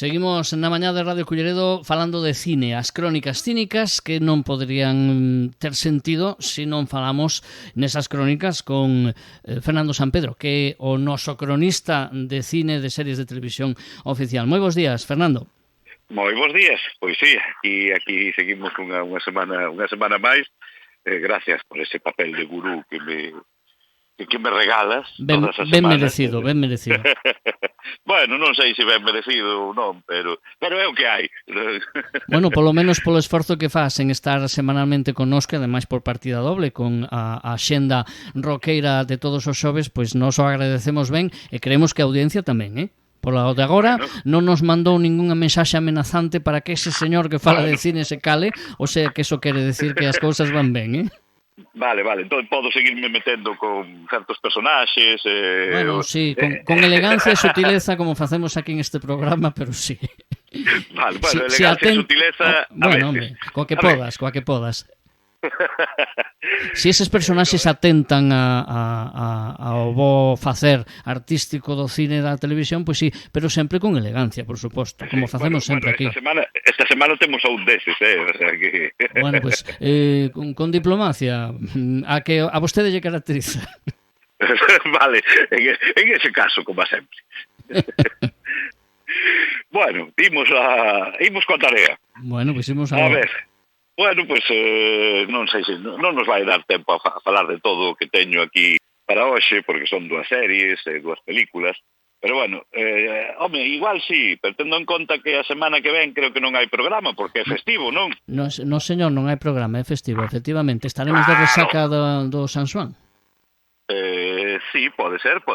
Seguimos na mañá de Radio Culleredo falando de cine, as crónicas cínicas que non poderían ter sentido se non falamos nesas crónicas con Fernando Sampedro, que é o noso cronista de cine de series de televisión oficial. Moi bons días, Fernando. Moi bons días, pois sí, e aquí seguimos unha semana máis. Gracias por ese papel de gurú que me regalas todas as ben semanas. Ben merecido. Bueno, non sei se ben merecido ou non, pero é o que hai. Bueno, polo menos polo esforzo que faz en estar semanalmente connosco, e ademais por partida doble con a xenda roqueira de todos os xoves, pois nos o agradecemos ben e creemos que a audiencia tamén, Por lo de agora, non nos mandou ningunha mensaxe amenazante para que ese señor que fala de cine se cale, o sea que eso quere decir que as cousas van ben, Vale, entón podo seguirme metendo con certos personaxes. Bueno, sí, con elegancia e sutileza como facemos aquí en este programa, pero sí. Vale, elegancia e sutileza. Bueno, hombre, coa que podas. Si eses personaxes atentan ao bo facer artístico do cine e da televisión, pois sí, pero sempre con elegancia, por suposto, como facemos sempre aquí. Esta semana temos a un deses, o sea que... Bueno, pois, con diplomacia, a vostede lle caracteriza. Vale, en ese caso, como sempre. Bueno, imos coa tarea. Bueno, pois imos a ver. Bueno, pois non sei se non nos vai dar tempo a falar de todo o que teño aquí para hoxe, porque son dúas series, dúas películas, pero bueno, home, igual sí, pero tendo en conta que a semana que ven creo que non hai programa, porque é festivo, non? No, señor, non hai programa, é festivo, efectivamente. Estaremos de resaca do San Xoán. Sí, pode ser.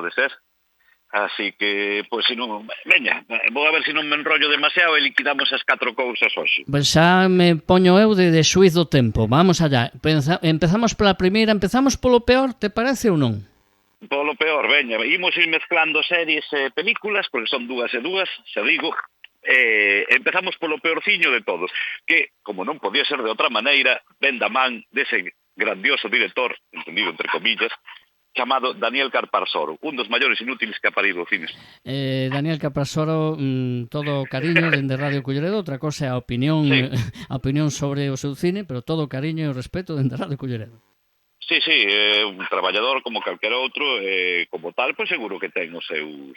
Así que, pois, se non... Veña, vou a ver se non me enrollo demasiado e liquidamos as 4 cousas hoxe. Pois xa me poño eu de xuiz do tempo. Vamos allá. Empezamos pola primeira, empezamos polo peor, te parece ou non? Polo peor, veña. Imos ir mezclando series e películas, porque son dúas e dúas, xa digo. Empezamos polo peorciño de todos, que, como non podía ser de outra maneira, ven da man dese grandioso director, entendido entre comillas, chamado Daniel Caparsoro, un dos maiores inútiles que ha parido o cine. Daniel Caparsoro, todo cariño dende Radio Culleredo, outra cosa é a opinión sobre o seu cine, pero todo cariño e respeto dende Radio Culleredo. Sí, un traballador como calquera outro, como tal, pois seguro que ten os seus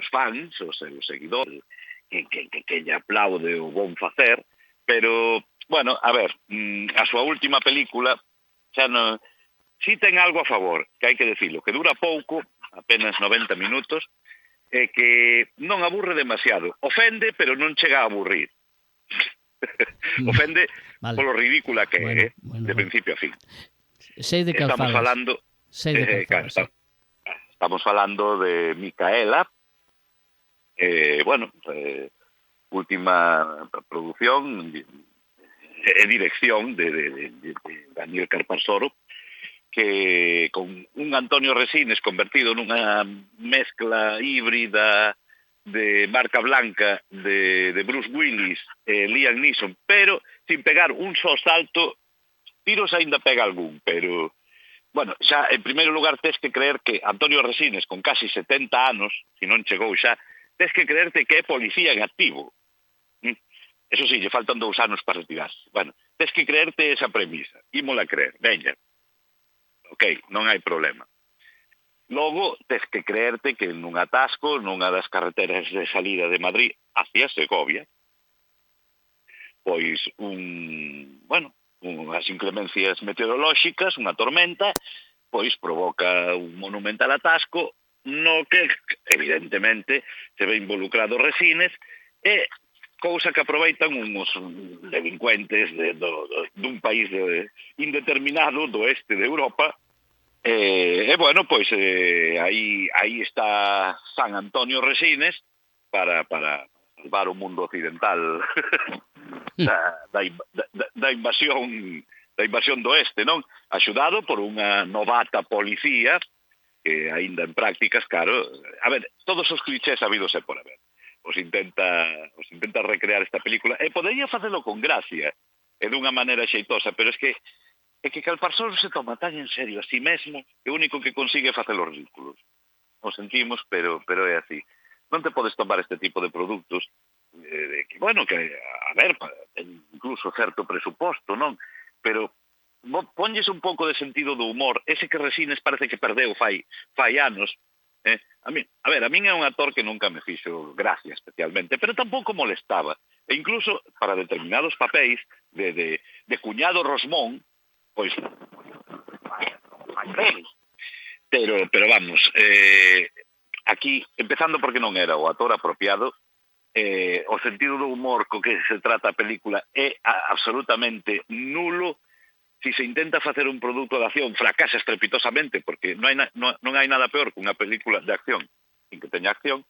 fans, os seus seguidores, que lle aplaude o bon facer, pero, bueno, a ver, a súa última película xa non... Si ten algo a favor, que hai que decirlo, que dura pouco, apenas 90 minutos, e que non aburre demasiado. Ofende, pero non chega a aburrir. Ofende polo ridícula que é, de principio a fin. Sei de que estamos falando, estamos falando de Micaela, última producción e dirección de Daniel Caparsoro, que con un Antonio Resines convertido nunha mezcla híbrida de marca blanca de Bruce Willis e Liam Neeson, pero sin pegar un só salto. Tiros aínda pega algún, pero bueno, xa en primeiro lugar tes que creer que Antonio Resines, con casi 70 anos, se non chegou xa, tes que creerte que é policía en activo. Eso sí, lle faltan 2 anos para retirarse. Bueno, tes que creerte esa premisa. Ímola creer, veña. Ok, non hai problema. Logo, tes que creerte que nun atasco, nunha das carreteras de salida de Madrid hacia Segovia, pois unhas inclemencias meteorolóxicas, unha tormenta, pois provoca un monumental atasco no que, evidentemente, se ve involucrado Resines, e cousa que aproveitan uns delincuentes dun país indeterminado do este de Europa. Bueno, pois aí está San Antonio Resines para salvar o mundo occidental da invasión do este, non? Axudado por unha novata policía que aínda en prácticas, claro, a ver, todos os clichés habidos e por haber. Os intenta recrear esta película, e podería facelo con gracia e dunha maneira xeitosa, pero é que Caparsoro se toma tan en serio a si mesmo que o único que consigue é facer os ridículos. O sentimos, pero é así. non te podes tomar este tipo de produtos que, bueno, que, a ver, ten incluso certo presuposto, non? Pero ponlles un pouco de sentido do humor. Ese que Resines parece que perdeu fai anos. A min é un actor que nunca me fixo gracia especialmente, pero tampouco molestaba. E incluso para determinados papéis de cuñado Rosmón, pois fai ben. Pero vamos, aquí, empezando porque non era o actor apropiado, o sentido do humor co que se trata a película é absolutamente nulo. Si se intenta facer un produto de acción, fracasa estrepitosamente, porque non hai nada peor que unha película de acción sin que teña acción,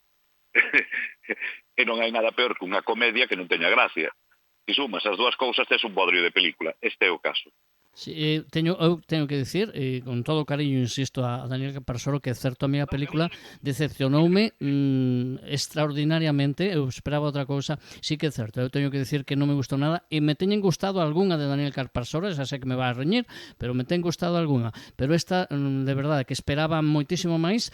e non hai nada peor que unha comedia que non teña gracia. Si sumas as dúas cousas, tes un bodrio de película. Este é o caso. Sí, eu teño que dicir, con todo o cariño, insisto, a Daniel Caparsoro, que é certo, a miña película decepcionoume extraordinariamente. Eu esperaba outra cousa. Sí que é certo, eu teño que dicir que non me gustou nada, e me teñen gustado algunha de Daniel Caparsoro, esa sé que me va a reñir, pero me ten gustado algunha. Pero esta, de verdade, que esperaba moitísimo máis,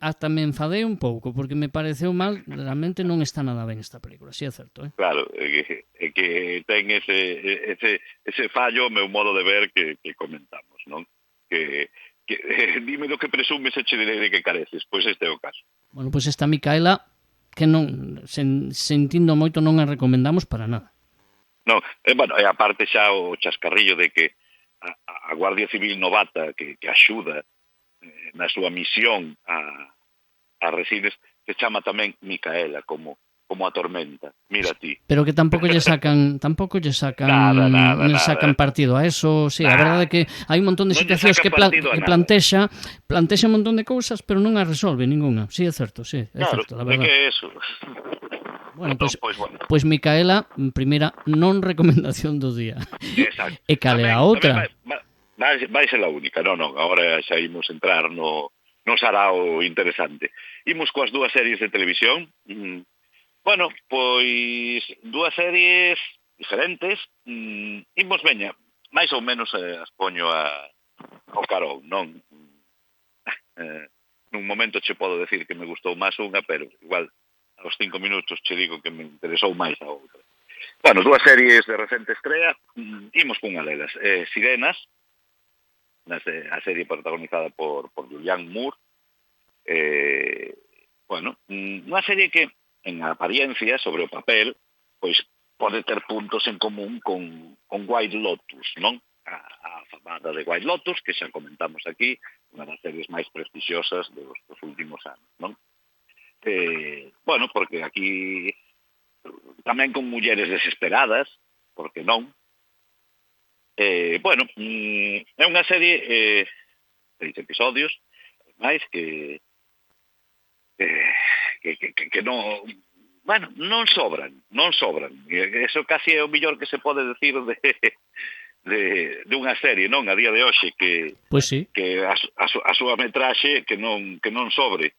ata me enfadei un pouco, porque me pareceu mal. Realmente non está nada ben esta película, sí é certo, Claro, é que ten ese fallo, meu modo de ver, que comentamos, non? Que dime do que presumes e che direi de que careces. Pois este é o caso. Bueno, pois esta Micaela, que non, sentindo moito, non a recomendamos para nada. Non, bueno, e aparte xa o chascarrillo de que a Guardia Civil novata que axuda na súa misión a Resines se chama tamén Micaela, como a tormenta. Mira ti. Pero que tampouco lle sacan nada. Partido a eso. Sí, a verdade é que hai un montón de situacións que plantexa un montón de cousas, pero non as resolve ninguna. Sí, é certo, sí, é certo, la verdade. Claro, é que é eso. Bueno, pois Micaela, primeira non recomendación do día. Exacto. E cal é a outra? Vai ser a única, non, agora xa imos entrar no sarao interesante. Imos coas dúas series de televisión. Bueno, pois dúas series diferentes. Imos, veña, máis ou menos as poño ao carón, non? Nun momento che podo decir que me gustou máis unha, pero igual aos 5 minutos che digo que me interesou máis a outra. Bueno, dúas series de recente estrea. Imos cunha delas, Sirenas, a serie protagonizada por Julianne Moore. Bueno, unha serie que en apariencia, sobre o papel, pois pode ter puntos en común con White Lotus, non? A famada de White Lotus, que xa comentamos aquí, unha das series máis prestixiosas dos últimos anos, non? Bueno, porque aquí tamén con mulleres desesperadas, porque non? Bueno, é unha serie 6 episodios, máis que non, bueno, non sobran. Eso casi é o mellor que se pode decir de unha serie, non? A día de hoxe, que pois sí, que a súa metraxe que non sobre.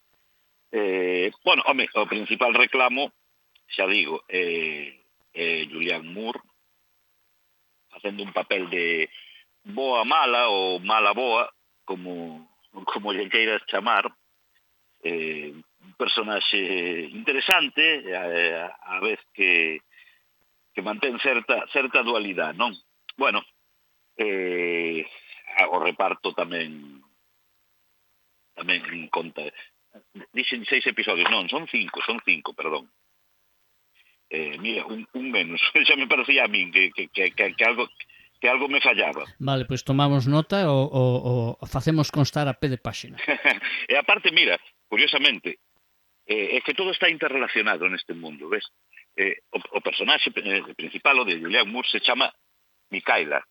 Bueno, home, o principal reclamo, xa digo, Julianne Moore facendo un papel de boa mala ou mala boa, como lle queiras chamar. Un personaxe interesante, a vez que mantén certa dualidade, non? Bueno, o reparto tamén conta. Dixen 6 episodios, non, son 5, perdón. Mira, un menos. Xa me parecía a min que algo me fallaba. Vale, pois tomamos nota o facemos constar a pé de páxina. E aparte, mira, curiosamente, é que todo está interrelacionado neste mundo, ves? O personaxe principal, o de Julianne Moore, se chama Micaela.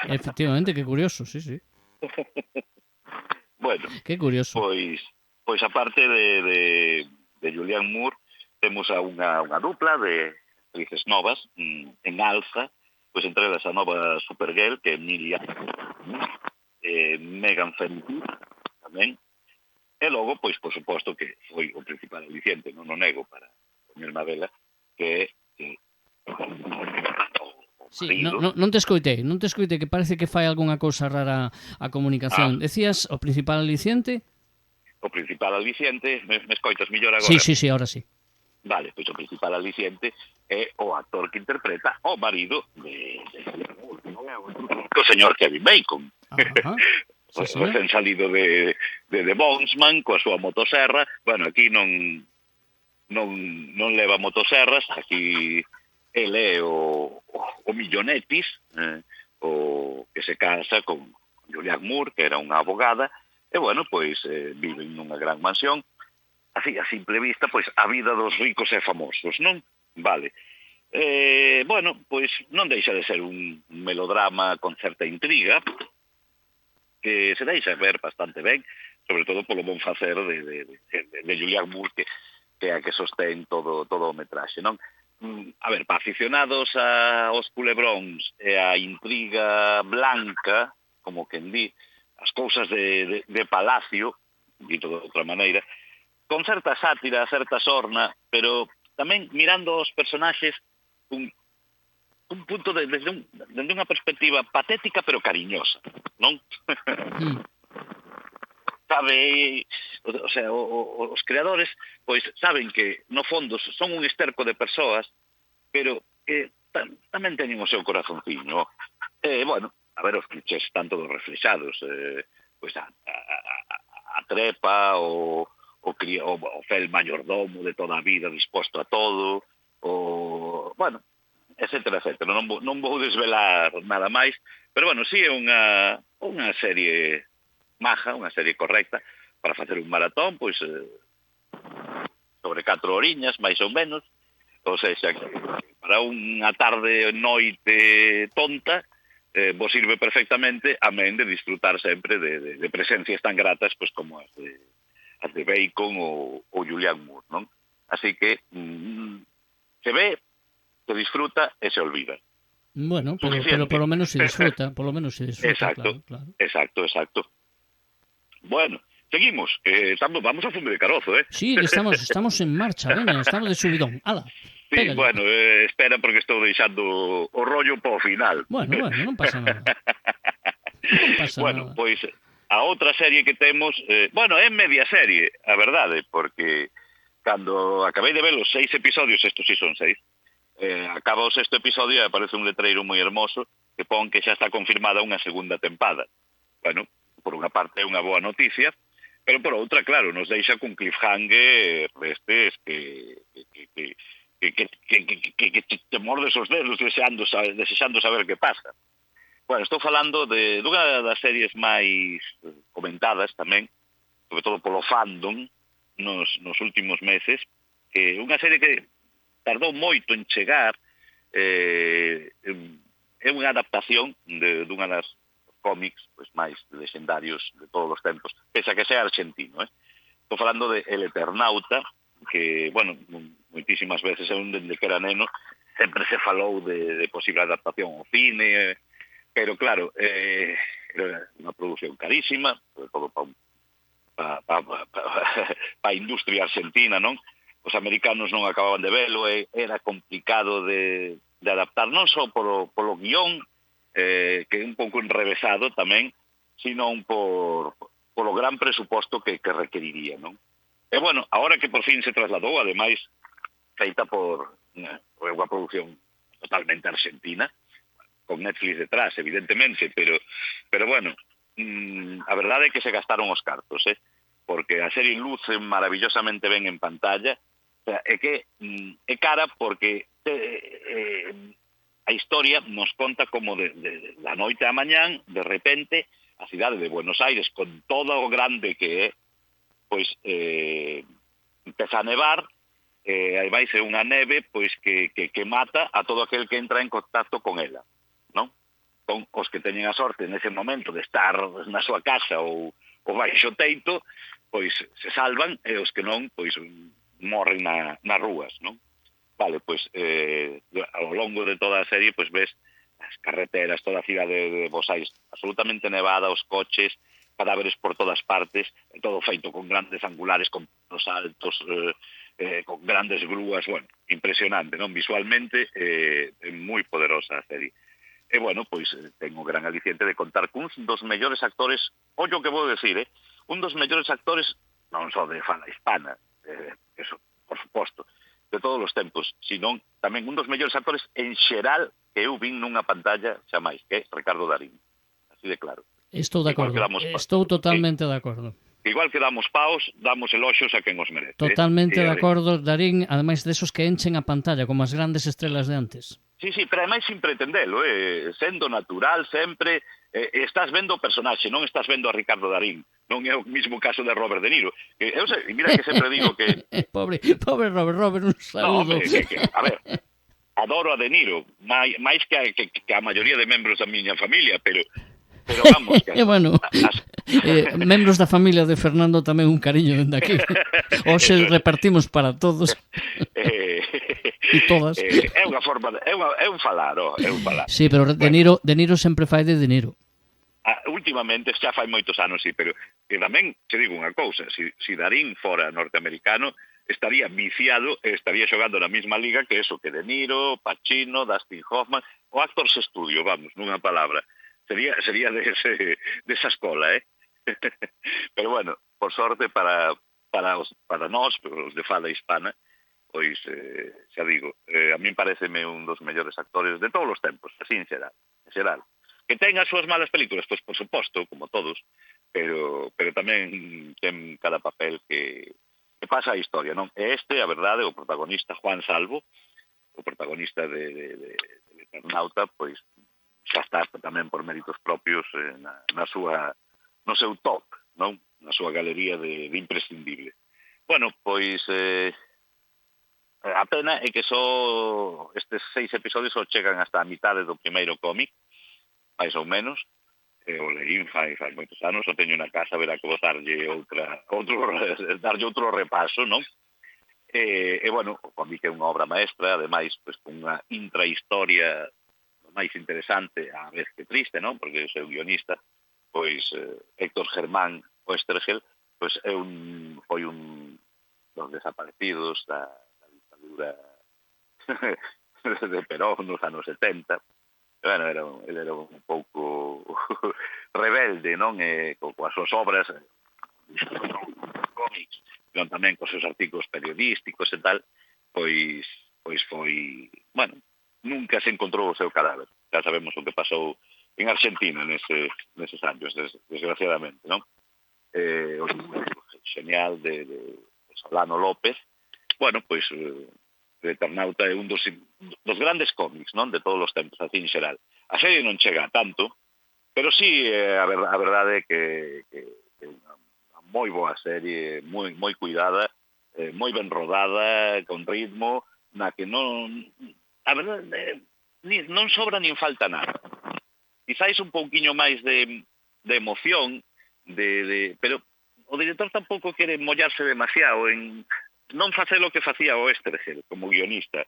Efectivamente, que curioso, sí. Bueno, que curioso. Pois aparte de Julianne Moore, temos a unha dupla de actrices novas en alza, pois entre elas a nova Supergirl, que é Emilia, Megan Fenty tamén. E logo, pois, por suposto, que foi o principal aliciente, non o nego, para poñerme a vela, que Sí, non te escoitei, que parece que fai algunha cousa rara a comunicación. Decías o principal aliciente? o principal aliciente, me escoitas mellor agora? Sí, ahora sí. Vale, pois o principal aliciente é o actor que interpreta o marido de non é o señor Kevin Bacon. Ajá. Sí, señor. Recén salido de Bonesman coa súa motoserra. Bueno, aquí non leva motoserras, aquí ele é o Millonetis, o que se casa con Julianne Moore, que era unha abogada, e bueno, pois viven nunha gran mansión. Así, a simple vista, pois, a vida dos ricos e famosos, non? Vale. Bueno, pois, non deixa de ser un melodrama con certa intriga, que se deixa ver bastante ben, sobre todo polo bon facer de Julianne Moore, que é a que sostén todo o metraxe, non? A ver, para aficionados aos culebróns e a intriga blanca, como quen di, as cousas de palacio, dito de outra maneira, con certa sátira, certa sorna, pero tamén mirando os personaxes un punto desde unha perspectiva patética pero cariñosa, non? Sabe, o sea, os creadores pois saben que no fondo son un esterco de persoas, pero que tamén teñen o seu corazonciño. Bueno, a ver, os clichés están todos reflexados, pois a trepa, o fel mayordomo de toda a vida disposto a todo, bueno, etcétera, etcétera. Non vou desvelar nada máis, pero bueno, sí é unha serie maja, unha serie correcta para facer un maratón, pois sobre 4 horiñas, máis ou menos, ou seja, para unha tarde, noite tonta, vos sirve perfectamente, amén de disfrutar sempre de presencias tan gratas pois como as de Bacon ou Julianne Moore, non? Así que se ve, se disfruta e se olvida. Bueno, pero por lo menos se disfruta, exacto, claro. Exacto. Bueno, seguimos, vamos a fume de carozo, Sí, estamos en marcha, veña, estamos de subidón, ala. Sí, pégale. Bueno, espera porque estou deixando o rollo para o final. Bueno, non pasa nada. Non pasa nada. Pois a outra serie que temos, bueno, é media serie, a verdade, porque cando acabei de ver os 6 episodios, estos sí son 6, acaba o 6º episodio e aparece un letreiro moi hermoso que pon que xa está confirmada unha segunda tempada. Bueno, por unha parte é unha boa noticia, pero por outra, claro, nos deixa cun cliffhanger destes que te mordes os dedos desexando saber que pasa. Bueno, estou falando de dunha das series máis comentadas tamén, sobre todo polo fandom, nos últimos meses, que unha serie que tardou moito en chegar, é unha adaptación dunha das cómics pois máis legendarios de todos os tempos, pese a que sea argentino. Estou falando de El Eternauta, que, bueno, moitísimas veces, dende que era neno, sempre se falou de posible adaptación ao cine, pero claro, era unha produción carísima, sobre todo para a industria argentina, non? Os americanos non acababan de velo, era complicado de adaptar, non só polo guión, que é un pouco enrevesado tamén, sino polo gran presuposto que requeriría, non? E bueno, ahora que por fin se trasladou, ademais, feita por unha produción totalmente argentina, con Netflix detrás, evidentemente, pero bueno, a verdade é que se gastaron os cartos, porque a serie luce maravillosamente ben en pantalla, o sea, é que é cara porque a historia nos conta como de la noite á mañán, de repente, a cidade de Buenos Aires, con todo o grande que é, pois empeza a nevar, aí vai ser unha neve pois que mata a todo aquel que entra en contacto con ela, non? Con os que teñen a sorte nese momento de estar na súa casa ou baixo teito, pois se salvan, e os que non, pois morren nas rúas, non? Vale, pois ao longo de toda a serie pois ves as carreteras, toda a cidade de Buenos Aires absolutamente nevada, os coches, cadáveres por todas partes, todo feito con grandes angulares, con los altos, con grandes grúas, bueno, impresionante, non? Visualmente é moi poderosa a serie. E, bueno, pois ten o gran aliciente de contar cun dos mellores actores, ollo que vou decir, un dos mellores actores non só de fala hispana, eso, por suposto, de todos os tempos, sino tamén un dos mellores actores en xeral que eu vin nunha pantalla xa máis, que é Ricardo Darín, así de claro. Estou de acordo, estou totalmente de acordo. Igual que damos paos, damos eloxos a quen os merece. Totalmente de acordo, Darín, ademais desos que enchen a pantalla, como as grandes estrelas de antes. Sí, pero ademais sin pretendelo, sendo natural sempre, estás vendo o personaxe, non estás vendo a Ricardo Darín. Non é o mismo caso de Robert De Niro. Eu sei, mira que sempre digo que... pobre Robert, un saludo. No, a ver, adoro a De Niro, máis que a maioría de membros da miña familia, pero vamos... Que bueno, membros da familia de Fernando tamén un cariño dende aquí. Hoxe repartimos para todos. E todas. É unha forma, é un falar, é un falar. Sí, pero De Niro sempre fai de Niro. Últimamente xa fai moitos anos, sí, pero que tamén te digo unha cousa, si Darín fora norteamericano, estaría viciado, estaría xogando na mesma liga que eso, que De Niro, Pacino, Dustin Hoffman, o Actors Studio, vamos, nunha palabra. Sería desa escola, Pero bueno, por sorte para nós, os de fala hispana, pois, xa digo, a min pareceme un dos mellores actores de todos os tempos, así en xeral. Que ten as súas malas películas, pois por suposto, como todos, pero tamén ten cada papel que pasa a historia, non? E a verdade, o protagonista Juan Salvo, o protagonista de Eternauta, pois xa está tamén por méritos propios no seu top, non? Na súa galería de imprescindible. Bueno, pois a pena é que só estes 6 episodios só chegan hasta a mitade do primeiro cómic, máis ou menos. O leín fai moitos anos, o teño na casa, verá que vos darlle outro repaso, non? E bueno, o cómic é unha obra maestra, ademais, pues, con unha intrahistoria máis interesante, a vez que triste, non? Porque o seu guionista, pois Héctor Germán Oestergel, pois foi un dos desaparecidos da dictadura de Perón nos anos 70. Bueno, ele era un pouco rebelde, non? Coas súas obras, cómics, pero tamén cos seus artigos periodísticos e tal, pois foi, bueno, nunca se encontrou o seu cadáver. Ya sabemos o que pasou en Argentina neses anos, desgraciadamente, non? O genial de Solano López. Bueno, pois Eternauta é un dos grandes cómics, non? De todos os tempos, así en xeral. A serie non chega tanto, pero sí, a verdade é que é unha moi boa serie, moi cuidada, moi ben rodada, con ritmo, na que non... A verdade, non sobra nin falta nada. Quizáis un pouquiño máis de emoción, pero o director tampouco quere mollarse demasiado en non facer o que facía o Oestergel como guionista,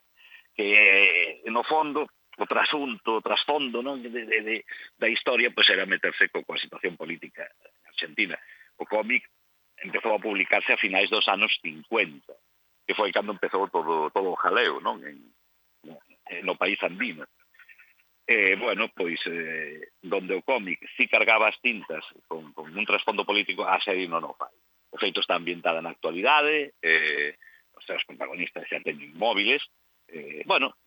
que no fondo o trasfondo, non, da historia, pois era meterse coa situación política argentina. O cómic empezou a publicarse a finais dos anos 50, que foi cando empezou todo o jaleo, non, no país andino. Bueno, pois donde o cómic si cargaba as tintas con un trasfondo político, a serie non o fai. O feito está ambientada na actualidade, os seus protagonistas xa teñen móviles. Bueno,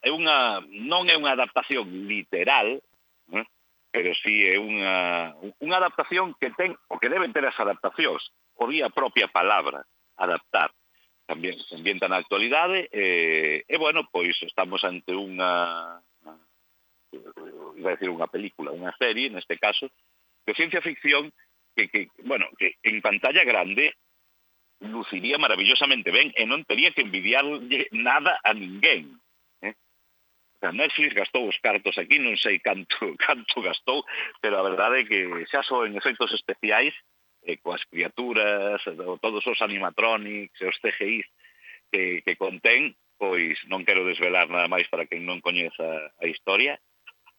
non é unha adaptación literal, pero sí é unha adaptación que ten, o que deben ter as adaptacións, o día a propia palabra, adaptar. Tamén se ambienta na actualidade, e bueno, pois estamos ante unha película, unha serie, neste caso, de ciencia ficción que en pantalla grande luciría maravillosamente ben e non tería que envidiarlle nada a ninguén. O sea, Netflix gastou os cartos aquí, non sei canto gastou, pero a verdade é que xa só en efectos especiais, coas criaturas, todos os animatronics e os CGI que contén, pois non quero desvelar nada máis para quen non coñeza a historia,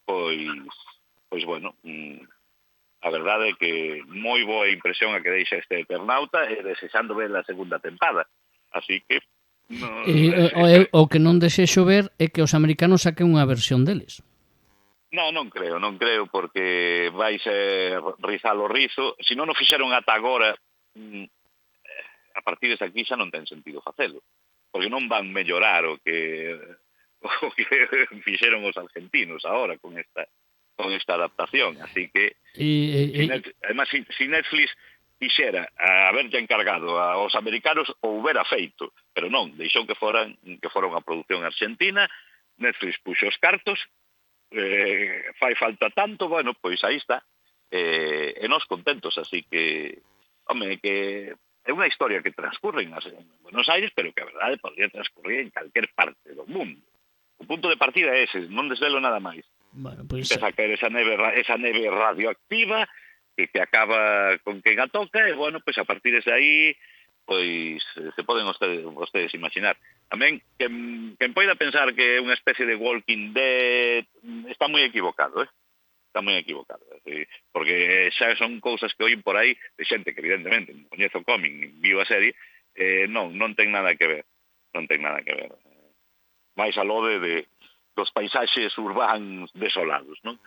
pois bueno, a verdade é que moi boa impresión a que deixa este Eternauta e desexando ver a segunda tempada. Así que... O que non desexo ver é que os americanos saquen unha versión deles. Non creo, porque vai ser rizar o rizo. Se non o fixeron ata agora, a partir de aquí xa non ten sentido facelo, porque non van mellorar o que fixeron os argentinos agora con esta adaptación, así que además, si Netflix quixera haberlle encargado aos americanos ou hubiera feito, pero non, deixou que fora unha produción argentina. Netflix puxo os cartos, fai falta tanto, bueno, pois aí está, e nós contentos, así que, home, que é unha historia que transcurre en Buenos Aires, pero que a verdade podría transcurrir en calquer parte do mundo. O punto de partida é ese, non desvelo nada máis. Bueno, pues, empeza a caer esa neve radioactiva que acaba con quen a toca, e, bueno, pois a partir de aí, pois, se poden vostedes imaginar. Tamén, quen poida pensar que é unha especie de Walking Dead, está moi equivocado, Está moi equivocado, porque xa son cousas que oín por aí de xente que, evidentemente, non coñece o cómic, viu a serie, non ten nada que ver. Non ten nada que ver. Mais aló dos paisaxes urbanos desolados, non?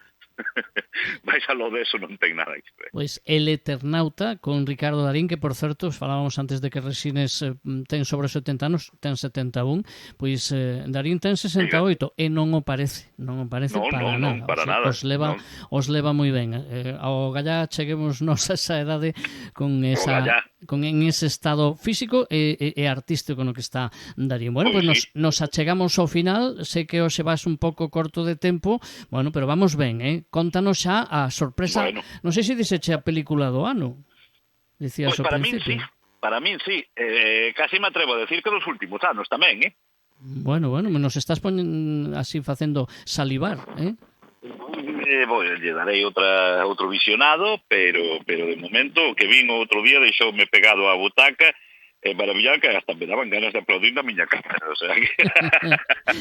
Vais a lo de eso non ten nada que ver. Pois El Eternauta con Ricardo Darín, que por certo falábamos antes de que Resines ten sobre 70 anos, ten 71, pois Darín ten 68 e non o parece para nada. Para nada. Os leva moi ben. Ao gallá cheguemos nos a esa edade con en ese estado físico e artístico no que está Darín. Bueno, pois nos achegamos ao final, sei que hoxe vas un pouco corto de tempo, bueno, pero vamos ben, Contanos xa a sorpresa. Bueno. Non sei se dixeche a película do ano. Dicías ao principio. Para min sí. Casi me atrevo a decir que dos últimos anos tamén, Bueno, nos estás así facendo salivar, lle darei outro visionado, pero de momento o que vin outro día deixoume pegado á butaca, maravillado, que hasta me daban ganas de aplaudir na miña cámara, o sea que...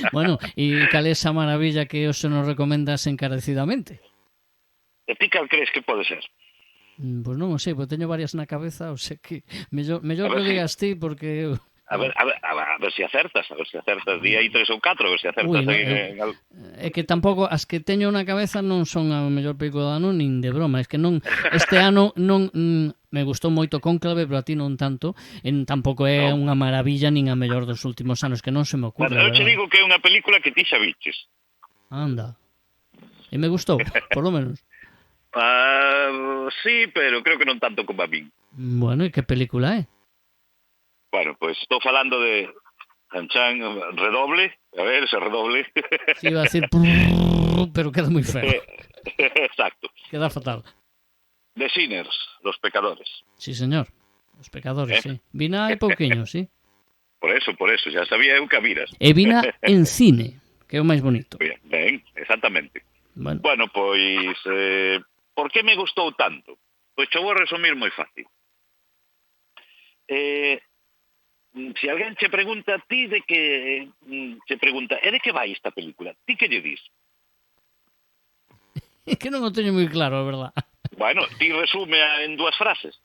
Bueno, e cal é esa maravilla que os nos recomendas encarecidamente? E ti cal crees que pode ser? Pois non o sei, porque teño varias na cabeza, o sea que mellor que digas ti, porque... A ver se acertas, di aí 3 ou 4, a ver se acertas. É que tampouco, as que teño na cabeza non son a mellor película do ano, nin de broma, é que non, este ano non me gustou moito Cónclave, pero a ti non tanto, tampouco é unha maravilla nin a mellor dos últimos anos, que non se me ocurre. Bueno, eu te digo que é unha película que ti xa viches. Anda. E me gustou, por lo menos. Sí, pero creo que non tanto como a min. Bueno, e que película é? Bueno, pues estou falando de Chan redoble, a ver ese redoble. Sí, iba a decir pero queda moi feo. Exacto. Queda fatal. The Sinners, Los Pecadores. Sí, señor. Los Pecadores, sí. Vina hai pouquiño, sí. Por eso, xa sabía eu que a viras. E vina en cine, que é o máis bonito. Ben, exactamente. Bueno, pois, por que me gustou tanto? Pois te vou resumir moi fácil. Si alguén che pregunta a ti de que de que vai esta película, ti que lle dis? É que non o teño moi claro, a verdad. Bueno, ti resume en 2 frases.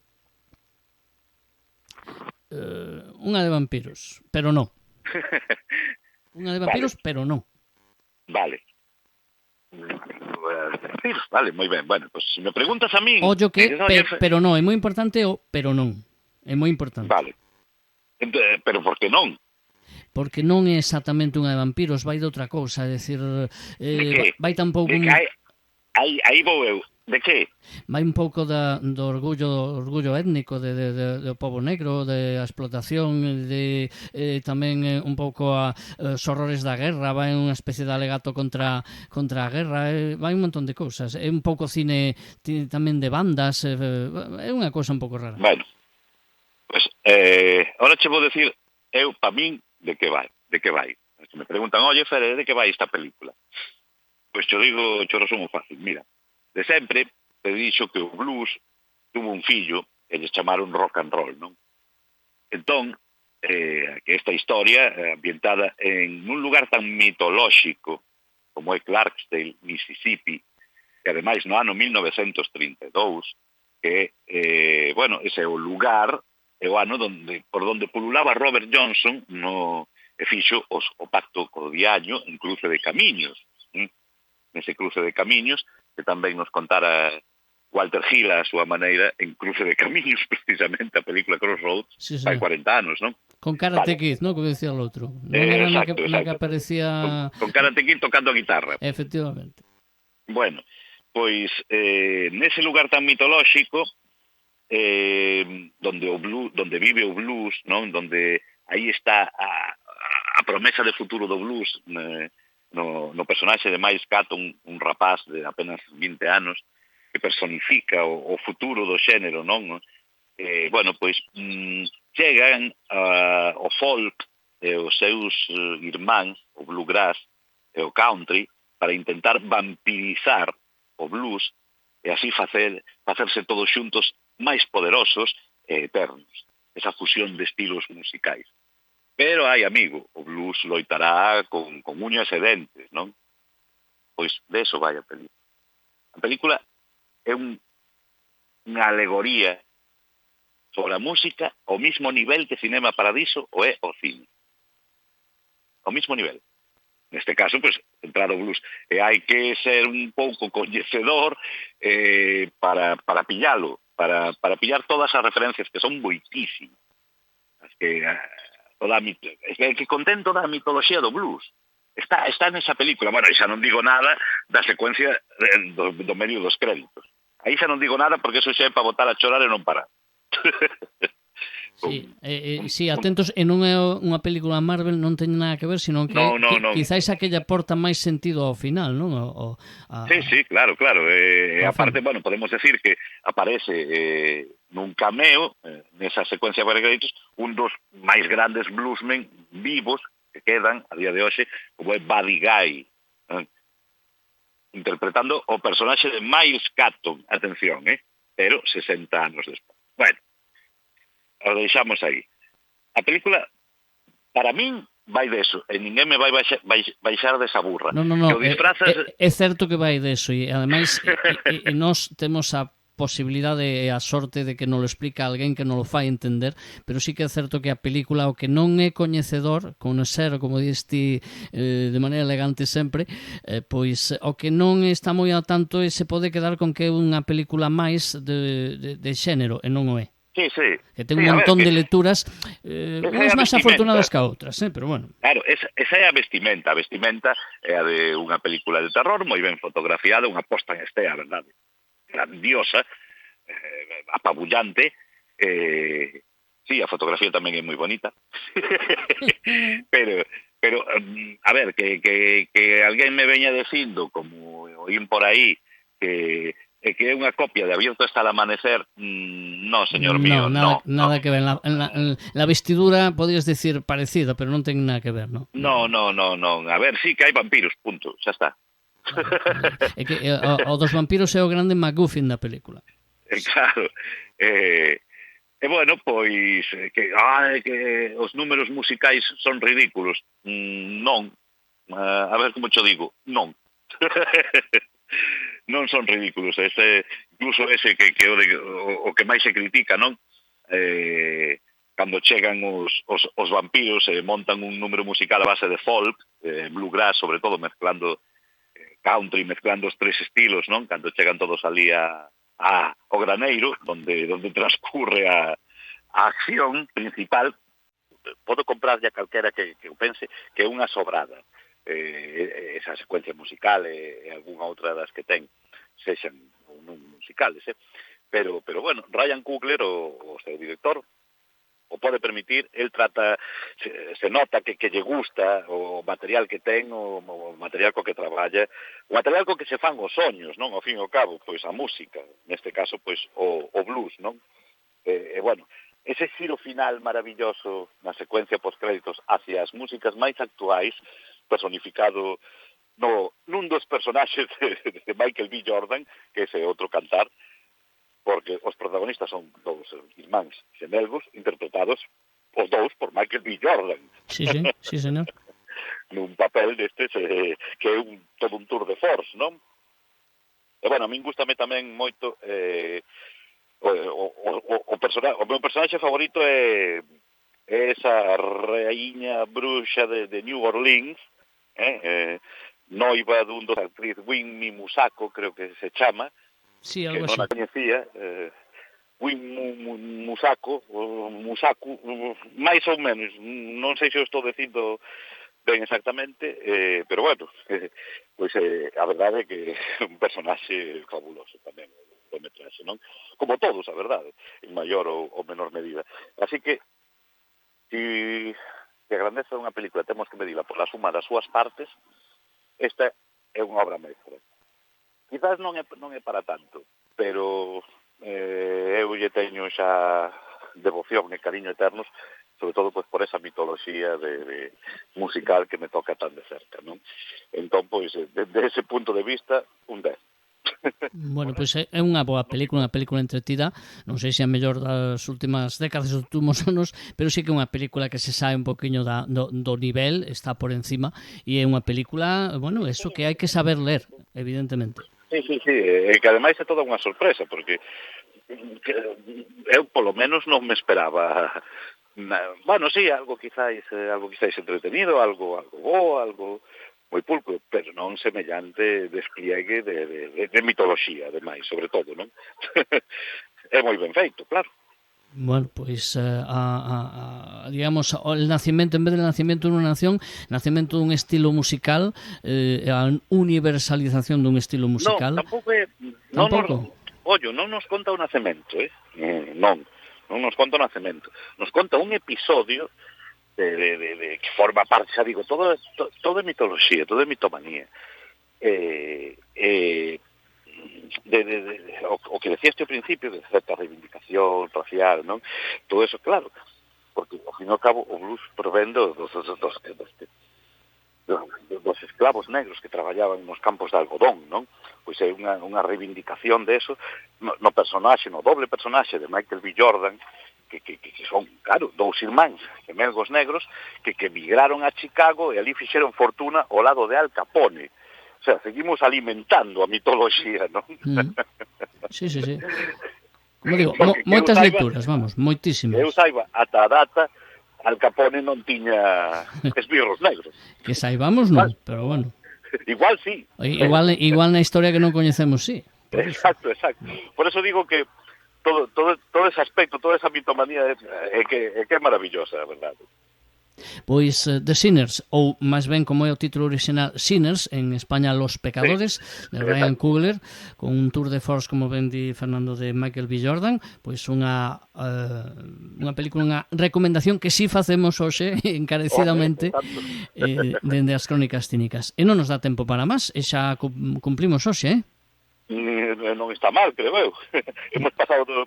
Unha de vampiros, pero non. Unha de vampiros, pero non. Vale. Vale, moi ben. Bueno, pues se me preguntas a min... Ollo que, pero non, é moi importante o pero non. É moi importante. Vale. Pero por que non? Porque non é exactamente unha de vampiros, vai de outra cousa, é dicir, vai tampouco... Aí vou eu. De que? Vai un pouco do orgullo étnico do povo negro, de a explotación, de tamén un pouco os horrores da guerra, vai unha especie de alegato contra a guerra, vai un montón de cousas. É un pouco cine tamén de bandas, é unha cousa un pouco rara. Bueno, pues, ahora che vou decir eu, pa min, de que vai. Se me preguntan, oye, Fere, de que vai esta película? Pois cho digo, cho resumo fácil, mira. De sempre te dixo que o blues tuvo un fillo e lle chamaron rock and roll, non? Entón, que esta historia ambientada en un lugar tan mitolóxico como é Clarksdale, Mississippi, que ademais no ano 1932, que, bueno, ese é o lugar, é o ano por donde pululaba Robert Johnson e fixo o pacto co diaño en Cruce de Camiños. Nese Cruce de Camiños, que tamén nos contara o Walter Hill a súa maneira en Cruce de Camiños, precisamente, a película Crossroads, Sí, fai señor. 40 anos, non? Con Karate Vale. Kid, ¿no? Como decía el outro. Non era Exacto, na que exacto. aparecía... Con Karate Kid tocando a guitarra. Efectivamente. Bueno, pois nese lugar tan mitolóxico, donde vive o blues, non? Donde aí está a promesa de futuro do blues, no personaxe de Miles Catton, un rapaz de apenas 20 anos, que personifica o futuro do xénero, non? Bueno, pois chegan o folk e os seus irmáns, o bluegrass e o country, para intentar vampirizar o blues e así facerse todos xuntos máis poderosos e eternos. Esa fusión de estilos musicais. Pero hai, amigo, o blues loitará con uñas e dentes, non? Pois de eso vai a película. A película é unha alegoría sobre a música ao mismo nivel que Cinema Paradiso o é o cine. Ao mismo nivel. Neste caso, pues, entrar ao blues. E hai que ser un pouco coñecedor para pillalo, para pillar todas as referencias, que son moitísimas. As que que contén toda a mitoloxía do blues. Está nesa película. Bueno, xa non digo nada da secuencia do medio dos créditos. Aí xa non digo nada porque eso xa é para botar a chorar e non parar. Sí, sí, atentos, e non é unha película Marvel, non ten nada que ver, senón que non. quizáis aquella porta máis sentido ao final, non? Sí, claro. Aparte, bueno, podemos decir que aparece nun cameo, nesa secuencia de créditos, un dos máis grandes bluesmen vivos que quedan a día de hoxe, como é Buddy Guy, interpretando o personaxe de Miles Catton, atención, pero 60 anos despois. Bueno, o deixamos aí. A película, para min, vai deso, e ninguén me vai baixar desa burra. Non, Que o disfrazas... é certo que vai deso, e ademais e nós temos a posibilidade e a sorte de que nos lo explica alguén que nos lo fai entender, pero sí que é certo que a película, o que non é coñecedor, conocer, como diste de maneira elegante sempre, pois o que non está moi ao tanto se pode quedar con que é unha película máis de xénero, e non o é. Sí. Que ten un montón de lecturas, unhas máis afortunadas que outras, pero bueno. Claro, esa é a vestimenta. A vestimenta é a de unha película de terror, moi ben fotografiada, unha posta en estea, verdade? Grandiosa, apabullante. Sí, a fotografía tamén é moi bonita. pero a ver, que alguén me veña dicindo, como oín por aí, que é unha copia de Abierto hasta el amanecer, no, señor mío, nada que ver. La vestidura podrías decir parecida, pero non ten nada que ver, ¿no? No. A ver, sí que hai vampiros, punto, xa está. É que o dos vampiros é o grande MacGuffin da película. Claro. Bueno, pois que os números musicais son ridículos. Non. A ver como cho digo, non. Non son ridículos. Incluso ese que o que máis se critica, non? Cando chegan os vampiros montan un número musical a base de folk, bluegrass, sobre todo, mezclando country, mezclando os tres estilos, non? Cando chegan todos ali ao graneiro, donde transcurre a acción principal, podo comprar ya calquera que pense que é unha sobrada. Esa secuencia musical e algunha outra das que ten sexan non musicales, pero bueno, Ryan Coogler, o seu director, o pode permitir, el trata, se nota que lle gusta o material que ten, o material co que traballa, o material co que se fan os soños, non? Ao fin e ao cabo, pois a música, neste caso, pois o blues, non? Bueno, ese xiro final maravilloso na secuencia postcréditos hacia as músicas máis actuais, personificado nun dos personaxes de Michael B. Jordan, que ese outro cantar, porque os protagonistas son dous irmáns xemelgos, interpretados os dous por Michael B. Jordan. Sí, señor. Nun papel destes que é todo un tour de force, non? E, bueno, a min gustame tamén moito o meu personaxe favorito é esa raíña bruxa de New Orleans, noiva dun dos actriz Winnie Musako, creo que se chama, Sí, que algo non así. a coñecía, Musaku, máis ou menos, non sei se eu estou dicindo ben exactamente, pero bueno, pois a verdade é que é un personaxe fabuloso tamén, o metraxe, non? Como todos, a verdade, en maior ou menor medida. Así que, se a grandeza dunha película temos que medirla pola suma das súas partes, esta é unha obra mestra. Quizás non é para tanto, pero eu lle teño xa devoción e cariño eternos, sobre todo pues, por esa mitoloxía de musical que me toca tan de cerca, non? Entón, pois, desde ese punto de vista, un 10. Bueno, pois é unha boa película, unha película entretida, non sei se é a mellor das últimas décadas dos últimos anos, pero sí que é unha película que se sabe un poquinho do nivel, está por encima, e é unha película, bueno, eso que hai que saber ler, evidentemente. Sí, e que ademais é toda unha sorpresa, porque eu polo menos non me esperaba bueno, sí, algo quizáis entretenido, algo bo, algo moi pulco, pero non semellante despliegue de mitoloxía, ademais, sobre todo, non? É moi ben feito, claro. Bueno, pues digamos, el nacimiento, en vez del nacimiento de una nación, nacimiento dun estilo musical, a universalización dun estilo musical. Non, tampouco é... Non nos conta o nacemento, non nos conta o nacemento. Nos conta un episodio de que forma parte, xa digo, todo é mitoloxía, todo é mitomanía. O que decías ao principio, de certa reivindicación racial, non? Todo eso, claro, porque, ao fin e ao cabo, o blues provén dos esclavos negros que traballaban nos campos de algodón, non? Pois é unha reivindicación de eso no personaxe, no doble personaxe de Michael B. Jordan, que son, claro, dous irmáns gemelgos negros que migraron a Chicago e ali fixeron fortuna ao lado de Al Capone. O sea, seguimos alimentando a mitoloxía, non? Sí. Como digo, moitas lecturas, vamos, moitísimas. Eu saiba, ata a data, Al Capone non tiña esbirros negros. Que saibamos non, pero bueno. Igual sí. Igual na historia que non coñecemos, sí. Exacto. Por eso digo que todo ese aspecto, toda esa mitomanía é que é maravillosa, a verdade. Pois The Sinners, ou máis ben como é o título original, Sinners, en España Los Pecadores, de Ryan Coogler, con un tour de force, como ben di Fernando, de Michael B. Jordan, pois unha película, unha recomendación que si facemos hoxe encarecidamente dende as Crónicas Cínicas. E non nos dá tempo para máis, e xa cumplimos hoxe, non está mal, creo eu.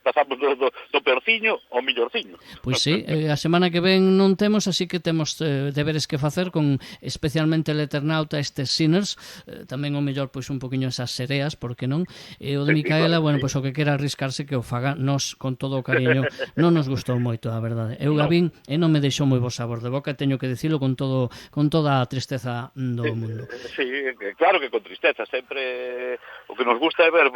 Pasamos do perciño ao millorciño. Pois sí, a semana que ven non temos, así que temos deberes que facer con especialmente el Eternauta, estes Sinners, tamén o mellor pois un poquinho esas sereas, porque non? E o de Micaela, bueno, pois o que quera arriscarse que o faga, nos con todo o cariño non nos gustou moito, a verdade. Eu Gavín e non me deixou moi bo sabor de boca, teño que dicilo con toda a tristeza do mundo. Sí, claro que con tristeza, sempre o que nos gusta é ver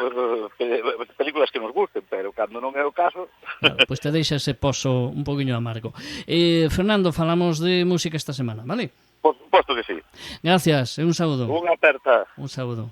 películas que nos gusten, pero cando non é o caso... Claro, pois te deixa ese pozo un poquinho amargo. Fernando, falamos de música esta semana, vale? Por suposto que sí. Gracias, un saúdo. Unha aperta. Un saúdo.